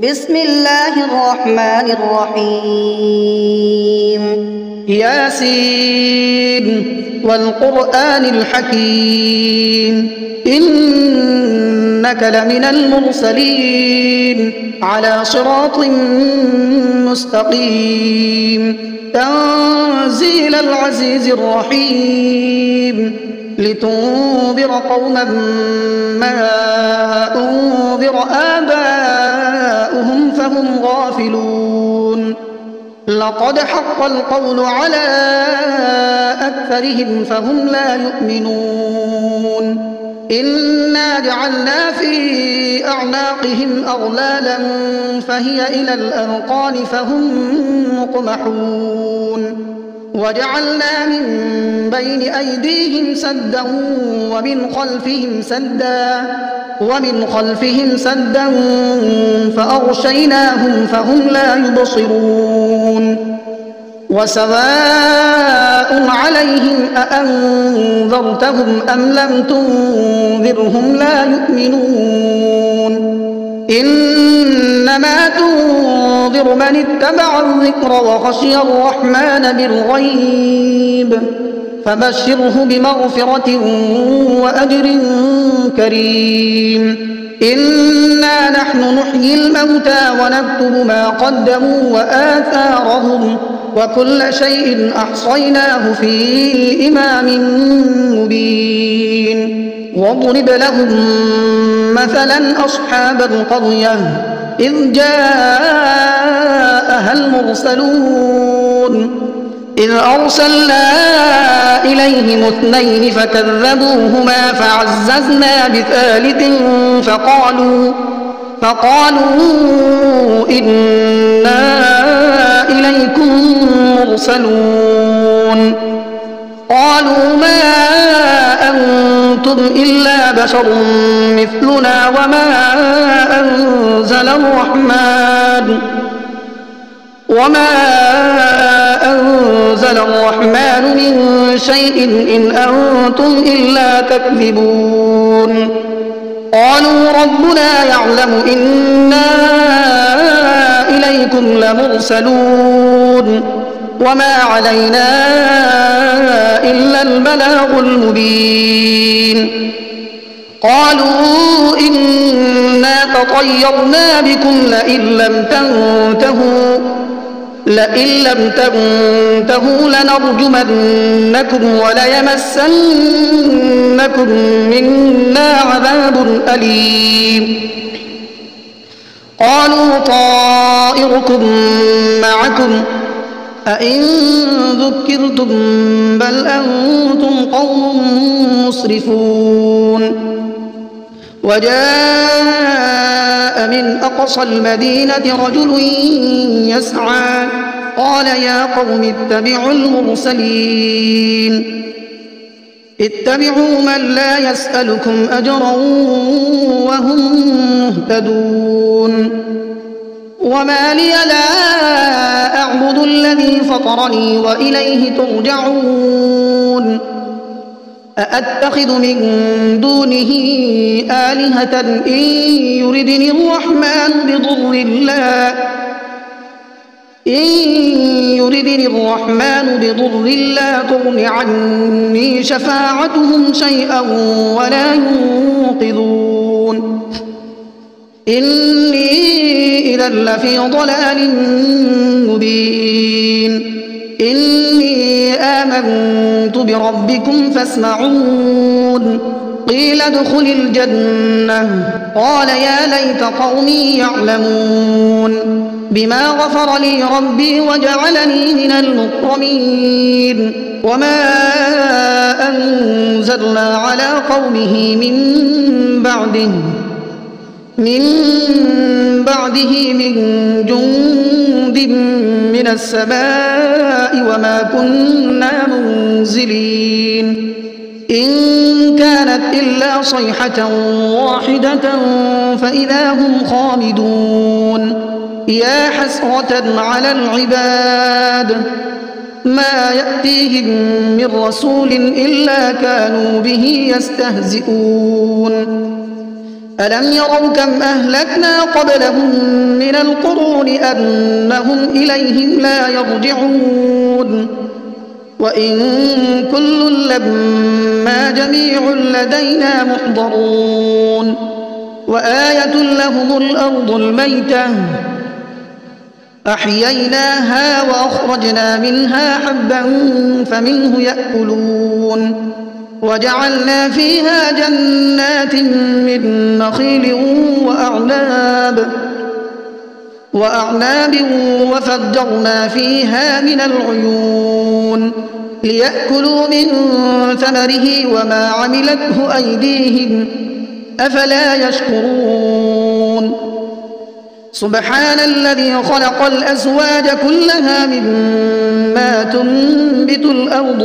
بسم الله الرحمن الرحيم ياسين والقرآن الحكيم إنك لمن المرسلين على صراط مستقيم تنزيل العزيز الرحيم لتنذر قوما ما أنذر آباؤهم فهم غافلون لقد حق القول على أكثرهم فهم لا يؤمنون إنا جعلنا في أعناقهم أغلالا فهي إلى الأذقان فهم مقمحون وجعلنا من بين أيديهم سدا ومن خلفهم سدا فأغشيناهم فهم لا يبصرون وسواء عليهم أأنذرتهم أم لم تنذرهم لا يؤمنون إنما تنذر من اتبع الذكر وخشي الرحمن بالغيب فبشره بمغفرة وأجر كريم إنا نحن نحيي الموتى ونكتب ما قدموا وآثارهم وكل شيء أحصيناه في إمام مبين واضرب لهم مثلا أصحاب القرية إذ جاءها المرسلون إذ أرسلنا إليهم اثنين فكذبوهما فعززنا بثالث فقالوا إنا إليكم مرسلون قالوا ما أنتم إلا بشر مثلنا وما أنزل الرحمن من شيء إن أنتم إلا تكذبون قالوا ربنا يعلم إنا إليكم لمرسلون وما علينا إلا البلاغ المبين قالوا إنا تطيرنا بكم لئن لم تنتهوا لنرجمنكم وليمسنكم منا عذاب أليم قالوا طائركم معكم أئن ذكرتم بل أنتم قوم مسرفون وجاء من أقصى المدينة رجل يسعى قال يا قوم اتبعوا المرسلين اتبعوا من لا يسألكم أجرا وهم مهتدون وما لي لا أعبد الذي فطرني وإليه ترجعون أأتخذ من دونه آلهة إن يردني الرحمن بضر لا تغن عني شفاعتهم شيئا ولا ينقذون إني إذا لفي ضلال مبين إني آمنت بربكم فاسمعون قيل ادخل الجنة قال يا ليت قومي يعلمون بما غفر لي ربي وجعلني من المكرمين وما أنزلنا على قومه من بعده من جند من السماء وما كنا منزلين إن كانت إلا صيحة واحدة فإذا هم خامدون يا حسرة على العباد ما يأتيهم من رسول إلا كانوا به يستهزئون ألم يروا كم أهلكنا قبلهم من القرون أنهم إليهم لا يرجعون وإن كل لما جميع لدينا محضرون وآية لهم الأرض الميتة أحييناها وأخرجنا منها حبا فمنه يأكلون وجعلنا فيها جنات من نخيل وأعناب وفجرنا فيها من العيون ليأكلوا من ثمره وما عملته أيديهم أفلا يشكرون سبحان الذي خلق الأزواج كلها مما تنبت الأرض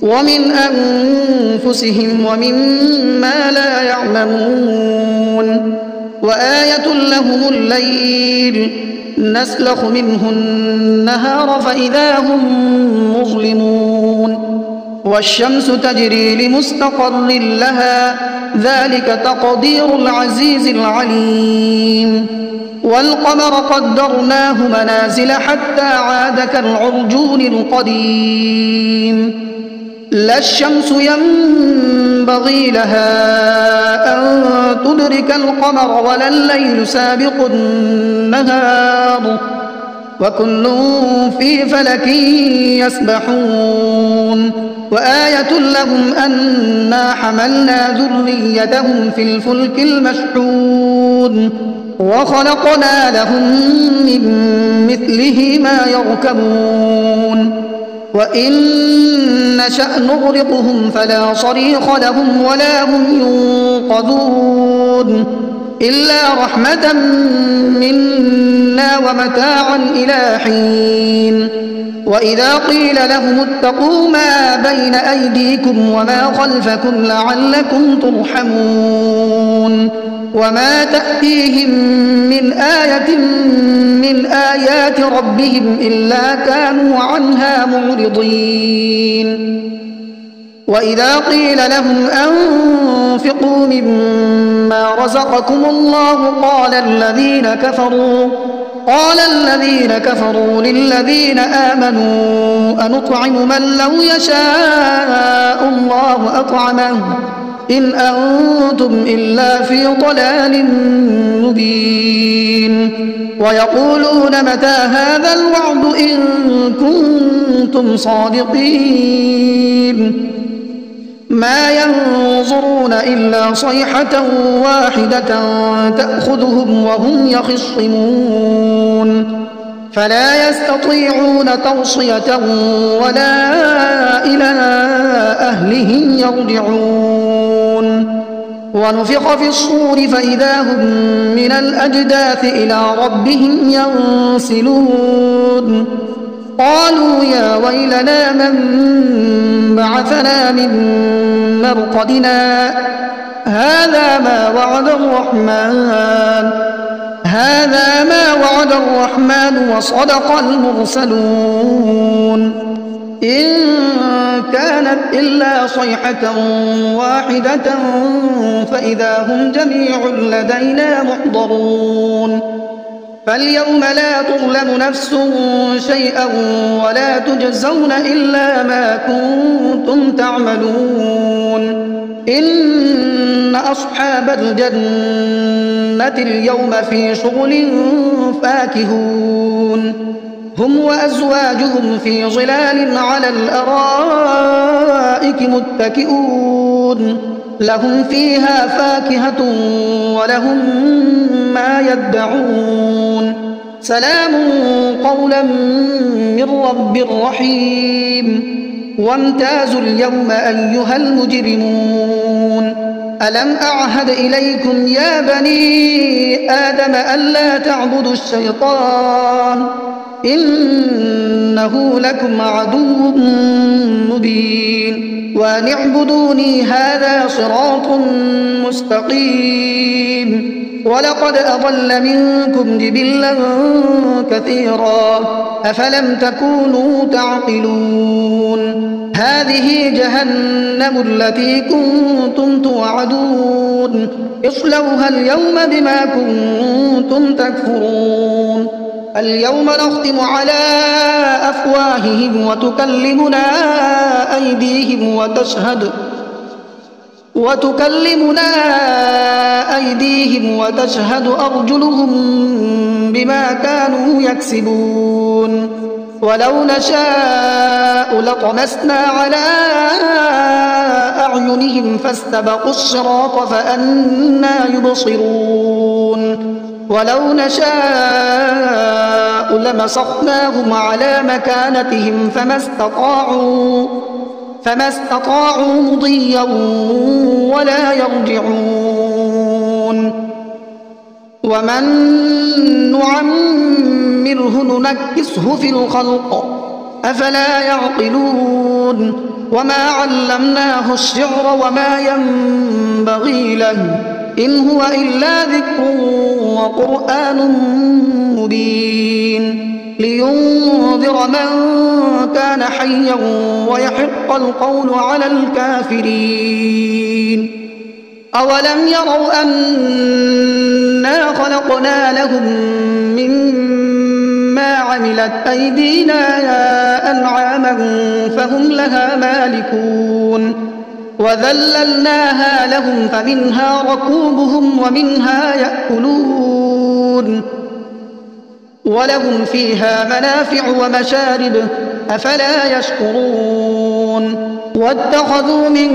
ومن أنفسهم ومما لا يعلمون وآية لهم الليل نسلخ منه النهار فإذا هم مظلمون والشمس تجري لمستقر لها ذلك تقدير العزيز العليم والقمر قدرناه منازل حتى عاد كالعرجون القديم لا الشمس ينبغي لها أن تدرك القمر ولا الليل سابق النهار وكل في فلك يسبحون وآية لهم أنا حملنا ذريتهم في الفلك المشحون وخلقنا لهم من مثله ما يركبون وإن نشأ نغرقهم فلا صريخ لهم ولا هم ينقذون إلا رحمة منا ومتاعا إلى حين وإذا قيل لهم اتقوا ما بين أيديكم وما خلفكم لعلكم ترحمون وما تأتيهم من آية من آيات ربهم إلا كانوا عنها معرضين وإذا قيل لهم أنفقوا مما رزقكم الله قال الذين كفروا للذين آمنوا أنطعم من لو يشاء الله أطعمه إن أنتم إلا في ضلال مبين ويقولون متى هذا الوعد إن كنتم صادقين ما ينظرون إلا صيحة واحدة تأخذهم وهم يخصمون فلا يستطيعون توصية ولا إلى أهلهم يرجعون ونفخ في الصور فإذا هم من الأجداث إلى ربهم ينسلون قالوا يا ويلنا من بعثنا من مرقدنا هذا ما وعد الرحمن وصدق المرسلون إن كانت إلا صيحة واحدة فإذا هم جميع لدينا محضرون فاليوم لا تظلم نفس شيئا ولا تجزون إلا ما كنتم تعملون إن أصحاب الجنة اليوم في شغل فاكهون هم وأزواجهم في ظلال على الأرائك متكئون لهم فيها فاكهة ولهم ما يدعون سلام قولا من رب رحيم وامتازوا اليوم أيها المجرمون ألم أعهد إليكم يا بني آدم ألا تعبدوا الشيطان إنه لكم عدو مبين وأن اعبدوني هذا صراط مستقيم ولقد أضل منكم جبلا كثيرا أفلم تكونوا تعقلون هذه جهنم التي كنتم توعدون اصلوها اليوم بما كنتم تكفرون اليوم نختم على أفواههم وتكلمنا أيديهم وتشهد أرجلهم بما كانوا يكسبون ولو نشاء لطمسنا على أعينهم فاستبقوا الصراط فأنى يبصرون ولو نشاء لمسخناهم على مكانتهم فما استطاعوا مضيا ولا يرجعون ومن نعمره ننكسه في الخلق أفلا يعقلون وما علمناه الشعر وما ينبغي له إن هو إلا ذكر وقرآن مبين لينذر من كان حيا ويحق القول على الكافرين أولم يروا أنا خلقنا لهم مما عملت أيدينا أنعاما فهم لها مالكون وذللناها لهم فمنها ركوبهم ومنها يأكلون ولهم فيها منافع ومشارب أفلا يشكرون واتخذوا من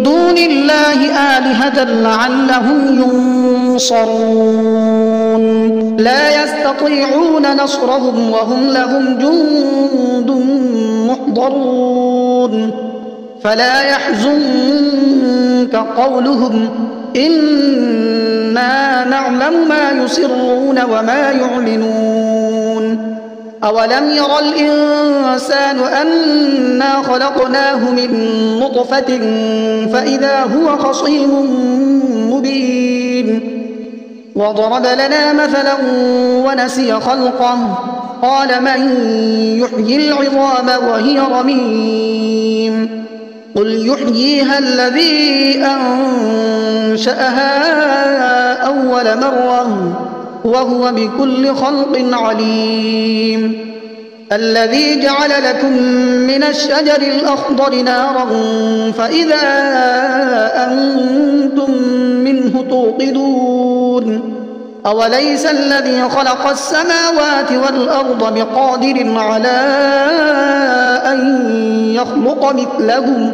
دون الله آلهة لعلهم ينصرون لا يستطيعون نصرهم وهم لهم جند محضرون فلا يحزنك قولهم إنا نعلم ما يسرون وما يعلنون أولم ير الإنسان أنا خلقناه من نطفة فإذا هو خصيم مبين وضرب لنا مثلا ونسي خلقه قال من يحيي العظام وهي رميم قل يحييها الذي أنشأها أول مرة وهو بكل خلق عليم الذي جعل لكم من الشجر الأخضر نارا فإذا أنتم منه توقدون أوليس الذي خلق السماوات والأرض بقادر على أن يخلق مثلهم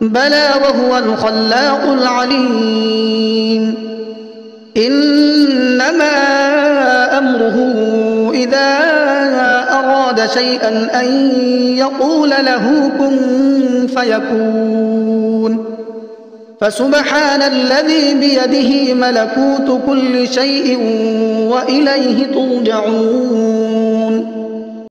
بلى وهو الخلاق العليم إنما أمره إذا أراد شيئا أن يقول له كن فيكون فسبحان الذي بيده ملكوت كل شيء وإليه ترجعون